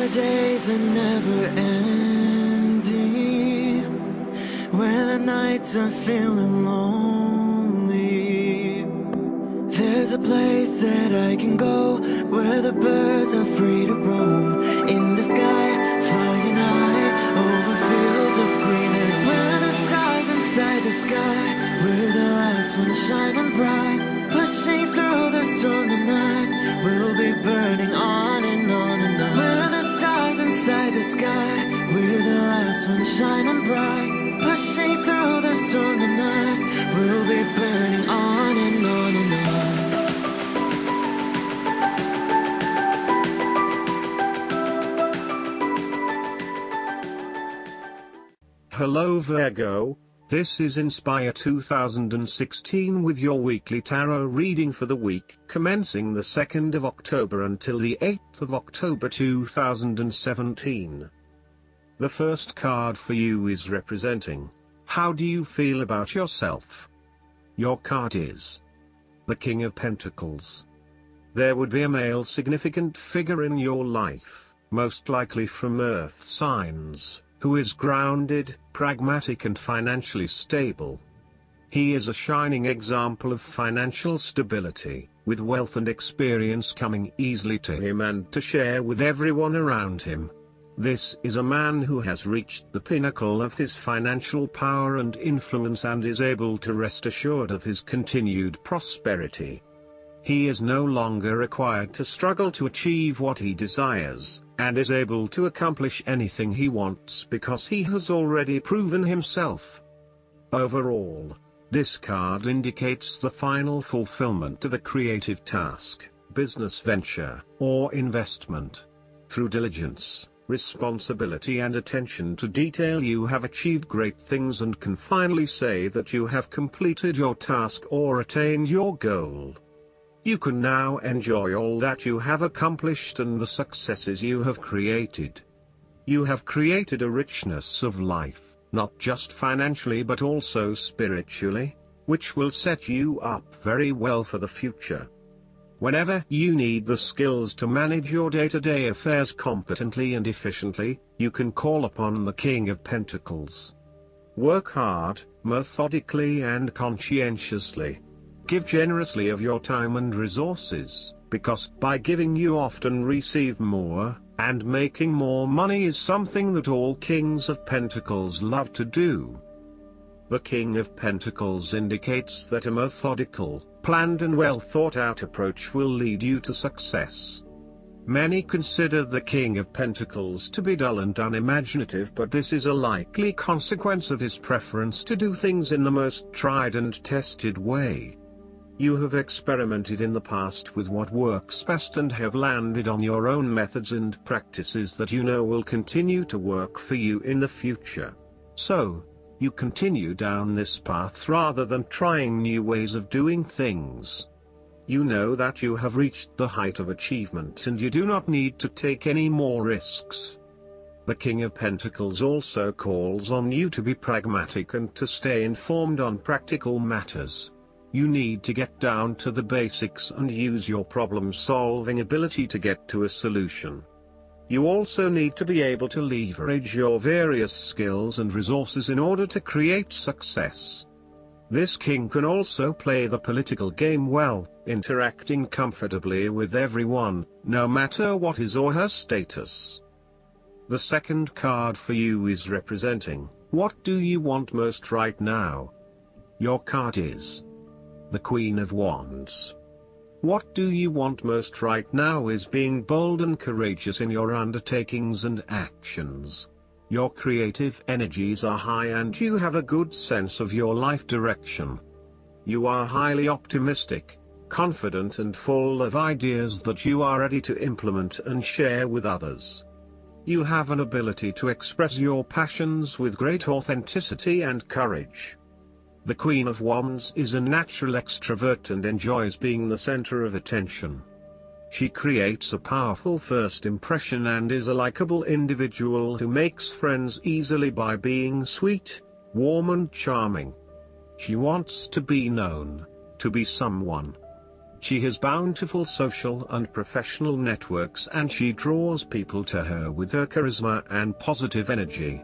the days are never ending, when the nights are feeling lonely, there's a place that I can go, where the birds are free to roam, in the sky, flying high, over fields of green, and where the stars inside the sky, we're the last ones shining bright, pushing through the storm tonight, we'll be burning on and on and on. We're the stars inside the sky, we're the last ones shining bright, pushing through the storm tonight, we'll be burning on and on and on. Hello Virgo, this is Inspire 2016 with your weekly tarot reading for the week commencing the 2nd of October until the 8th of October 2017. The first card for you is representing, how do you feel about yourself? Your card is the King of Pentacles. There would be a male significant figure in your life, most likely from earth signs, who is grounded, pragmatic and financially stable. He is a shining example of financial stability, with wealth and experience coming easily to him and to share with everyone around him. This is a man who has reached the pinnacle of his financial power and influence and is able to rest assured of his continued prosperity. He is no longer required to struggle to achieve what he desires, and is able to accomplish anything he wants because he has already proven himself. Overall, this card indicates the final fulfillment of a creative task, business venture, or investment. Through diligence, responsibility and attention to detail, you have achieved great things and can finally say that you have completed your task or attained your goal. You can now enjoy all that you have accomplished and the successes you have created. You have created a richness of life, not just financially but also spiritually, which will set you up very well for the future. Whenever you need the skills to manage your day-to-day affairs competently and efficiently, you can call upon the King of Pentacles. Work hard, methodically and conscientiously. Give generously of your time and resources, because by giving you often receive more, and making more money is something that all Kings of Pentacles love to do. The King of Pentacles indicates that a methodical, planned and well thought out approach will lead you to success. Many consider the King of Pentacles to be dull and unimaginative, but this is a likely consequence of his preference to do things in the most tried and tested way. You have experimented in the past with what works best and have landed on your own methods and practices that you know will continue to work for you in the future. So, you continue down this path rather than trying new ways of doing things. You know that you have reached the height of achievement and you do not need to take any more risks. The King of Pentacles also calls on you to be pragmatic and to stay informed on practical matters. You need to get down to the basics and use your problem-solving ability to get to a solution. You also need to be able to leverage your various skills and resources in order to create success. This king can also play the political game well, interacting comfortably with everyone, no matter what his or her status. The second card for you is representing, what do you want most right now? Your card is the Queen of Wands. What do you want most right now is being bold and courageous in your undertakings and actions. Your creative energies are high and you have a good sense of your life direction. You are highly optimistic, confident and full of ideas that you are ready to implement and share with others. You have an ability to express your passions with great authenticity and courage. The Queen of Wands is a natural extrovert and enjoys being the center of attention. She creates a powerful first impression and is a likable individual who makes friends easily by being sweet, warm and charming. She wants to be known, to be someone. She has bountiful social and professional networks, and she draws people to her with her charisma and positive energy.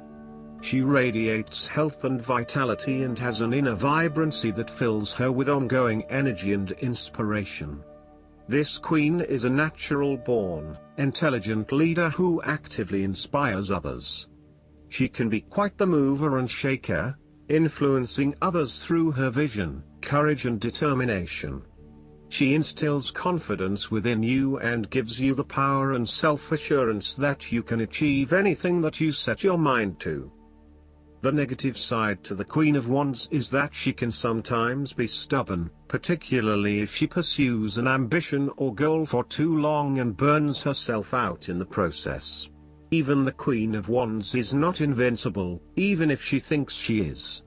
She radiates health and vitality and has an inner vibrancy that fills her with ongoing energy and inspiration. This queen is a natural-born, intelligent leader who actively inspires others. She can be quite the mover and shaker, influencing others through her vision, courage and determination. She instills confidence within you and gives you the power and self-assurance that you can achieve anything that you set your mind to. The negative side to the Queen of Wands is that she can sometimes be stubborn, particularly if she pursues an ambition or goal for too long and burns herself out in the process. Even the Queen of Wands is not invincible, even if she thinks she is.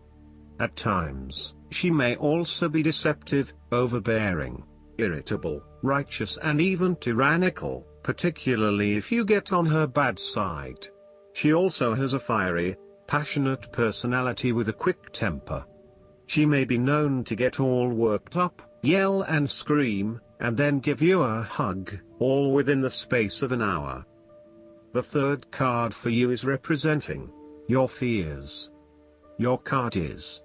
At times, she may also be deceptive, overbearing, irritable, righteous and even tyrannical, particularly if you get on her bad side. She also has a fiery, passionate personality with a quick temper. She may be known to get all worked up, yell and scream, and then give you a hug, all within the space of an hour. The third card for you is representing your fears. Your card is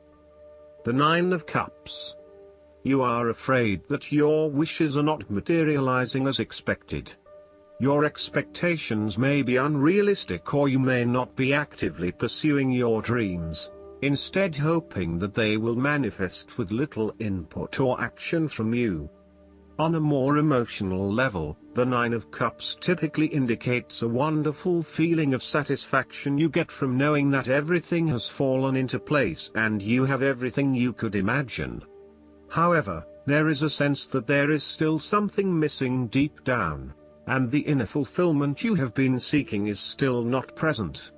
the Nine of Cups. You are afraid that your wishes are not materializing as expected. Your expectations may be unrealistic, or you may not be actively pursuing your dreams, instead hoping that they will manifest with little input or action from you. On a more emotional level, the Nine of Cups typically indicates a wonderful feeling of satisfaction you get from knowing that everything has fallen into place and you have everything you could imagine. However, there is a sense that there is still something missing deep down, and the inner fulfillment you have been seeking is still not present.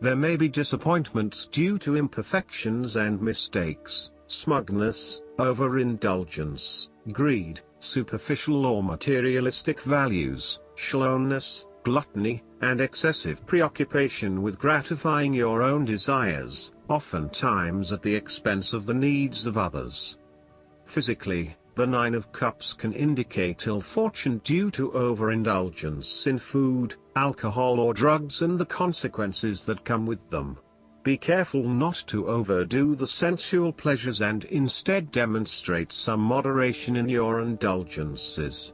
There may be disappointments due to imperfections and mistakes, smugness, overindulgence, greed, superficial or materialistic values, shallowness, gluttony, and excessive preoccupation with gratifying your own desires, oftentimes at the expense of the needs of others. Physically, the Nine of Cups can indicate ill fortune due to overindulgence in food, alcohol or drugs and the consequences that come with them. Be careful not to overdo the sensual pleasures and instead demonstrate some moderation in your indulgences.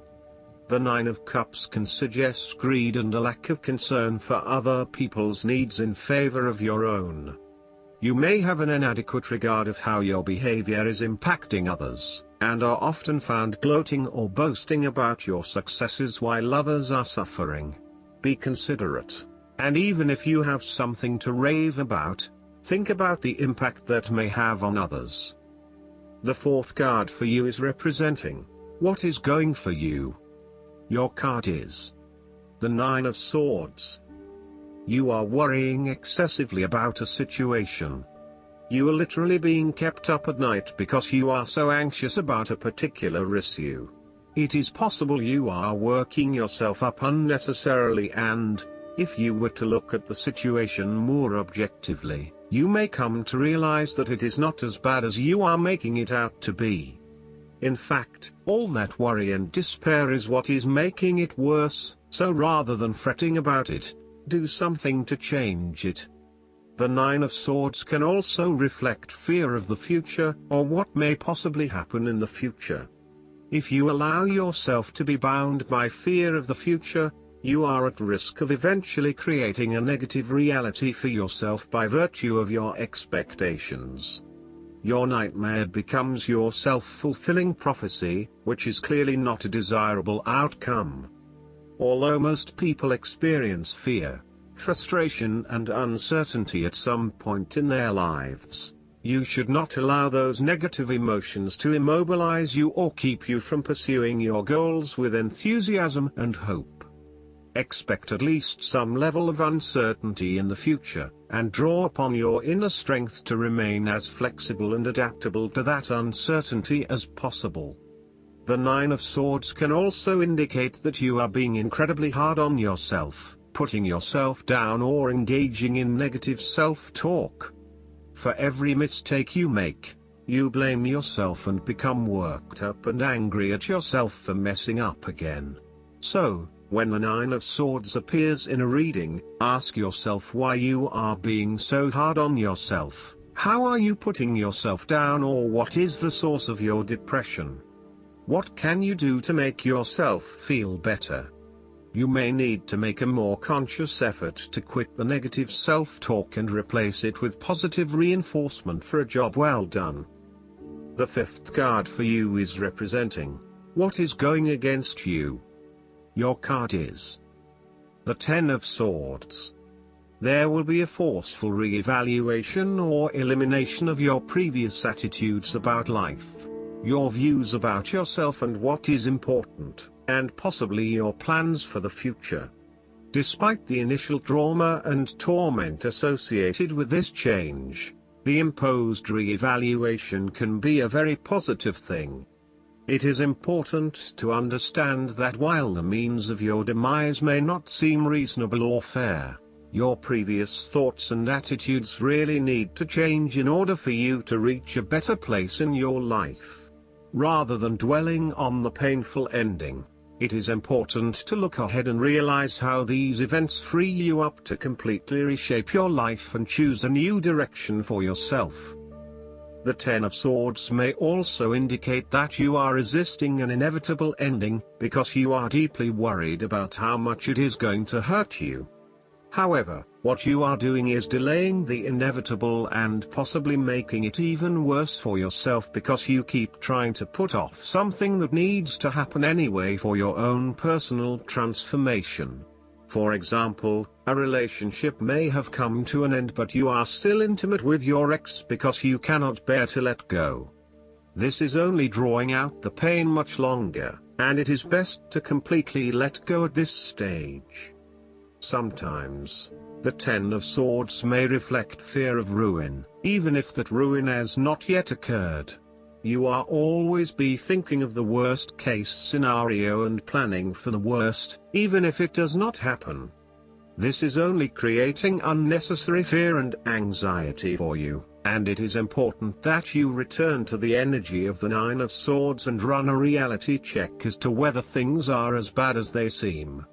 The Nine of Cups can suggest greed and a lack of concern for other people's needs in favor of your own. You may have an inadequate regard of how your behavior is impacting others, and are often found gloating or boasting about your successes while others are suffering. Be considerate, and even if you have something to rave about, think about the impact that may have on others. The fourth card for you is representing what is going for you. Your card is the Nine of Swords. You are worrying excessively about a situation. You are literally being kept up at night because you are so anxious about a particular issue. It is possible you are working yourself up unnecessarily, and, if you were to look at the situation more objectively, you may come to realize that it is not as bad as you are making it out to be. In fact, all that worry and despair is what is making it worse, so rather than fretting about it, do something to change it. The Nine of Swords can also reflect fear of the future, or what may possibly happen in the future. If you allow yourself to be bound by fear of the future, you are at risk of eventually creating a negative reality for yourself by virtue of your expectations. Your nightmare becomes your self-fulfilling prophecy, which is clearly not a desirable outcome. Although most people experience fear, frustration and uncertainty at some point in their lives, you should not allow those negative emotions to immobilize you or keep you from pursuing your goals with enthusiasm and hope. Expect at least some level of uncertainty in the future, and draw upon your inner strength to remain as flexible and adaptable to that uncertainty as possible. The Nine of Swords can also indicate that you are being incredibly hard on yourself, putting yourself down or engaging in negative self-talk. For every mistake you make, You blame yourself and become worked up and angry at yourself for messing up again. So, when the Nine of Swords appears in a reading, ask yourself why you are being so hard on yourself. How are you putting yourself down, or what is the source of your depression? What can you do to make yourself feel better? You may need to make a more conscious effort to quit the negative self-talk and replace it with positive reinforcement for a job well done. The fifth card for you is representing what is going against you. Your card is the Ten of Swords. There will be a forceful re-evaluation or elimination of your previous attitudes about life, your views about yourself and what is important, and possibly your plans for the future. Despite the initial trauma and torment associated with this change, the imposed re-evaluation can be a very positive thing. It is important to understand that while the means of your demise may not seem reasonable or fair, your previous thoughts and attitudes really need to change in order for you to reach a better place in your life. Rather than dwelling on the painful ending, it is important to look ahead and realize how these events free you up to completely reshape your life and choose a new direction for yourself. The Ten of Swords may also indicate that you are resisting an inevitable ending, because you are deeply worried about how much it is going to hurt you. However, what you are doing is delaying the inevitable and possibly making it even worse for yourself, because you keep trying to put off something that needs to happen anyway for your own personal transformation. For example, a relationship may have come to an end, but you are still intimate with your ex because you cannot bear to let go. This is only drawing out the pain much longer, and it is best to completely let go at this stage. Sometimes, the Ten of Swords may reflect fear of ruin, even if that ruin has not yet occurred. You are always be thinking of the worst case scenario and planning for the worst, even if it does not happen. This is only creating unnecessary fear and anxiety for you, and it is important that you return to the energy of the Nine of Swords and run a reality check as to whether things are as bad as they seem.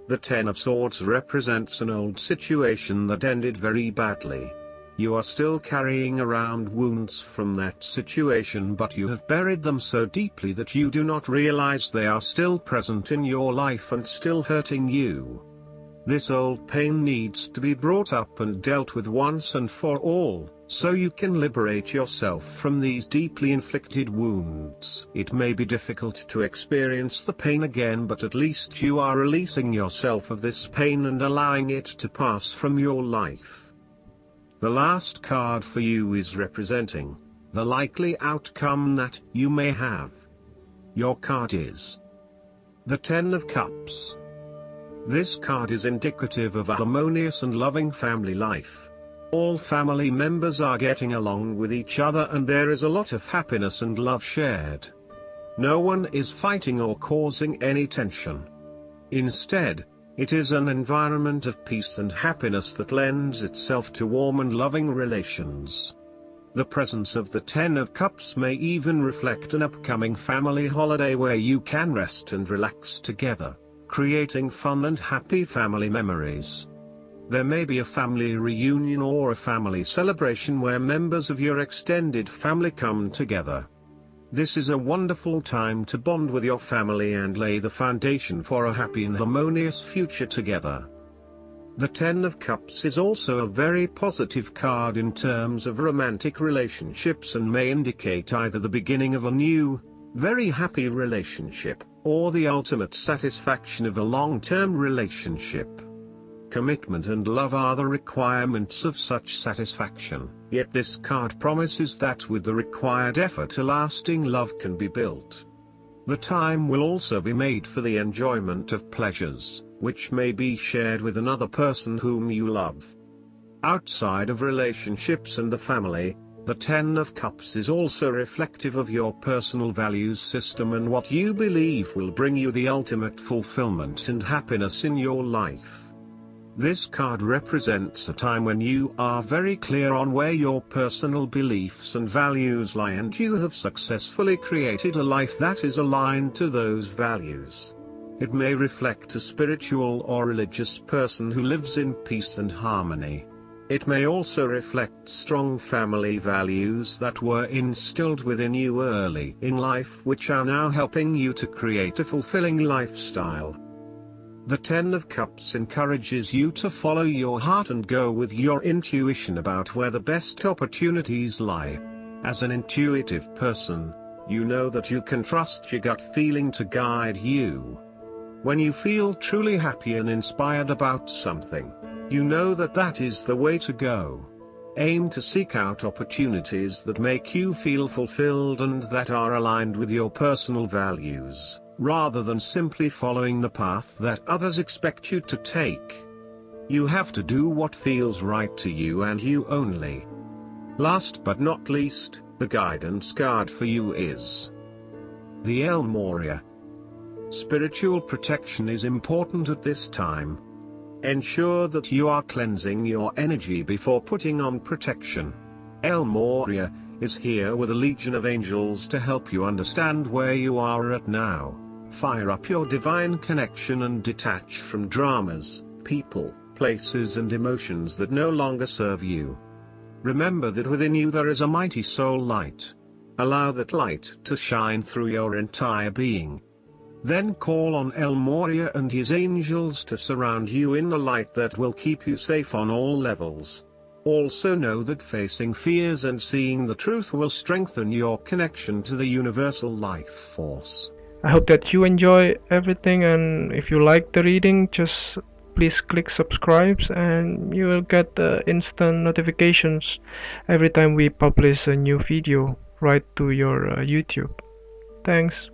The Ten of Swords represents an old situation that ended very badly. You are still carrying around wounds from that situation, but you have buried them so deeply that you do not realize they are still present in your life and still hurting you. This old pain needs to be brought up and dealt with once and for all, so you can liberate yourself from these deeply inflicted wounds. It may be difficult to experience the pain again, but at least you are releasing yourself of this pain and allowing it to pass from your life. The last card for you is representing the likely outcome that you may have. Your card is the Ten of Cups. This card is indicative of a harmonious and loving family life. All family members are getting along with each other and there is a lot of happiness and love shared. No one is fighting or causing any tension. Instead, it is an environment of peace and happiness that lends itself to warm and loving relations. The presence of the Ten of Cups may even reflect an upcoming family holiday where you can rest and relax together, creating fun and happy family memories. There may be a family reunion or a family celebration where members of your extended family come together. This is a wonderful time to bond with your family and lay the foundation for a happy and harmonious future together. The Ten of Cups is also a very positive card in terms of romantic relationships and may indicate either the beginning of a new, very happy relationship, or the ultimate satisfaction of a long-term relationship. Commitment and love are the requirements of such satisfaction, yet this card promises that with the required effort a lasting love can be built. The time will also be made for the enjoyment of pleasures, which may be shared with another person whom you love. Outside of relationships and the family, the Ten of Cups is also reflective of your personal values system and what you believe will bring you the ultimate fulfillment and happiness in your life. This card represents a time when you are very clear on where your personal beliefs and values lie, and you have successfully created a life that is aligned to those values. It may reflect a spiritual or religious person who lives in peace and harmony. It may also reflect strong family values that were instilled within you early in life, which are now helping you to create a fulfilling lifestyle. The Ten of Cups encourages you to follow your heart and go with your intuition about where the best opportunities lie. As an intuitive person, you know that you can trust your gut feeling to guide you. When you feel truly happy and inspired about something, you know that that is the way to go. Aim to seek out opportunities that make you feel fulfilled and that are aligned with your personal values, rather than simply following the path that others expect you to take. You have to do what feels right to you and you only. Last but not least, the guidance card for you is the El Moria. Spiritual protection is important at this time. Ensure that you are cleansing your energy before putting on protection. El Moria is here with a legion of angels to help you understand where you are at now. Fire up your divine connection and detach from dramas, people, places and emotions that no longer serve you. Remember that within you there is a mighty soul light. Allow that light to shine through your entire being. Then call on El Moria and his angels to surround you in the light that will keep you safe on all levels. Also know that facing fears and seeing the truth will strengthen your connection to the universal life force. I hope that you enjoy everything, and if you like the reading, just please click subscribe and you will get instant notifications every time we publish a new video right to your YouTube. Thanks.